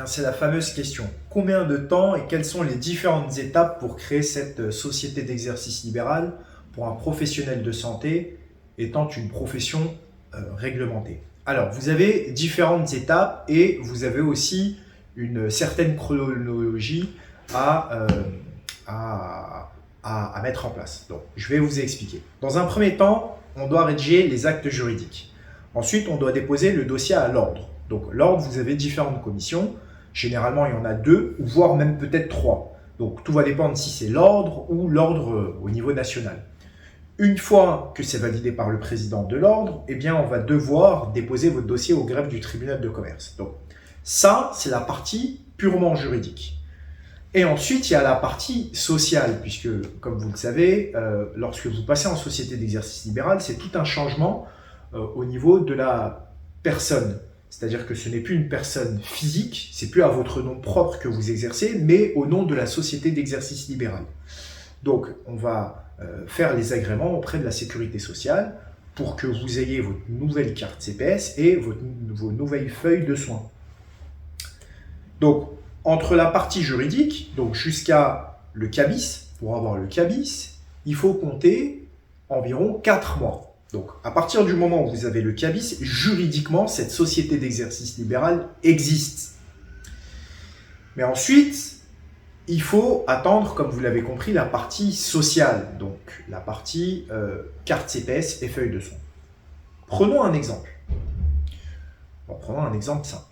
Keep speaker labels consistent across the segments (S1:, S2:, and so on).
S1: c'est la fameuse question. Combien de temps et quelles sont les différentes étapes pour créer cette société d'exercice libéral pour un professionnel de santé étant une profession réglementée? Alors, vous avez différentes étapes et vous avez aussi une certaine chronologie à mettre en place. Donc, je vais vous expliquer. Dans un premier temps, on doit rédiger les actes juridiques. Ensuite, on doit déposer le dossier à l'ordre. Donc, l'ordre, vous avez différentes commissions. Généralement, il y en a 2, ou voire même peut-être 3. Donc, tout va dépendre si c'est l'ordre ou l'ordre au niveau national. Une fois que c'est validé par le président de l'ordre, eh bien, on va devoir déposer votre dossier au greffe du tribunal de commerce. Donc, ça, c'est la partie purement juridique. Et ensuite, il y a la partie sociale, puisque, comme vous le savez, lorsque vous passez en société d'exercice libéral, c'est tout un changement au niveau de la personne. C'est-à-dire que ce n'est plus une personne physique, c'est plus à votre nom propre que vous exercez, mais au nom de la société d'exercice libéral. Donc, on va faire les agréments auprès de la sécurité sociale pour que vous ayez votre nouvelle carte CPS et vos nouvelles feuilles de soins. Donc, entre la partie juridique, donc jusqu'à le CABIS, pour avoir le CABIS, il faut compter environ 4 mois. Donc, à partir du moment où vous avez le CABIS, juridiquement, cette société d'exercice libéral existe. Mais ensuite, il faut attendre, comme vous l'avez compris, la partie sociale, donc la partie carte CPS et feuille de soins. Prenons un exemple. Bon, prenons un exemple simple.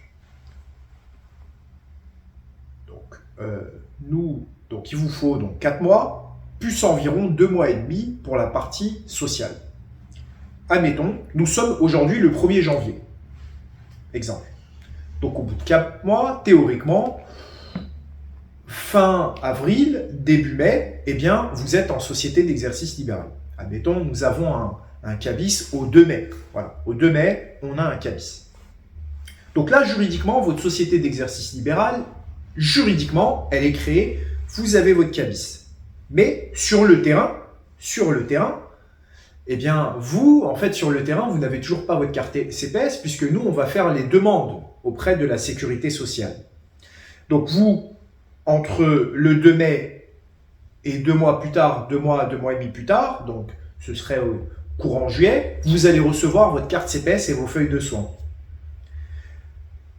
S1: Donc, il vous faut donc 4 mois, plus environ 2 mois et demi pour la partie sociale. Admettons, nous sommes aujourd'hui le 1er janvier. Exemple. Donc, au bout de 4 mois, théoriquement, fin avril, début mai, eh bien, vous êtes en société d'exercice libéral. Admettons, nous avons un CABIS au 2 mai. Voilà, au 2 mai, on a un CABIS. Donc là, juridiquement, votre société d'exercice libéral, juridiquement, elle est créée, vous avez votre CABIS. Mais sur le terrain, eh bien, vous, en fait, sur le terrain, vous n'avez toujours pas votre carte CPS puisque nous, on va faire les demandes auprès de la sécurité sociale. Donc, vous, entre le 2 mai et 2 mois plus tard, 2 mois et demi plus tard, donc ce serait au courant juillet, vous allez recevoir votre carte CPS et vos feuilles de soins.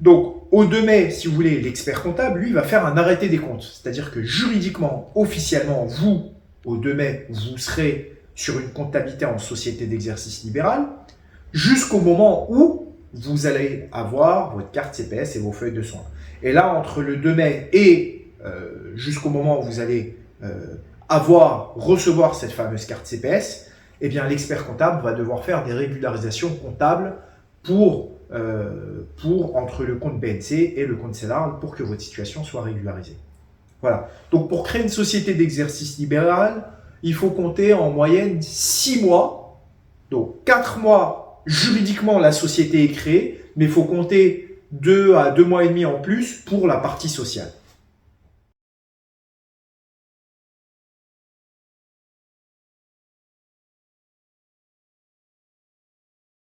S1: Donc, au 2 mai, si vous voulez, l'expert comptable, lui, va faire un arrêté des comptes. C'est-à-dire que juridiquement, officiellement, vous, au 2 mai, vous serez sur une comptabilité en société d'exercice libéral, jusqu'au moment où vous allez avoir votre carte CPS et vos feuilles de soins. Et là, entre le 2 mai et jusqu'au moment où vous allez recevoir cette fameuse carte CPS, eh bien, l'expert comptable va devoir faire des régularisations comptables pour entre le compte BNC et le compte CELARL pour que votre situation soit régularisée. Voilà. Donc, pour créer une société d'exercice libéral, il faut compter en moyenne 6 mois. Donc, 4 mois, juridiquement, la société est créée, mais il faut compter 2 à 2 mois et demi en plus pour la partie sociale.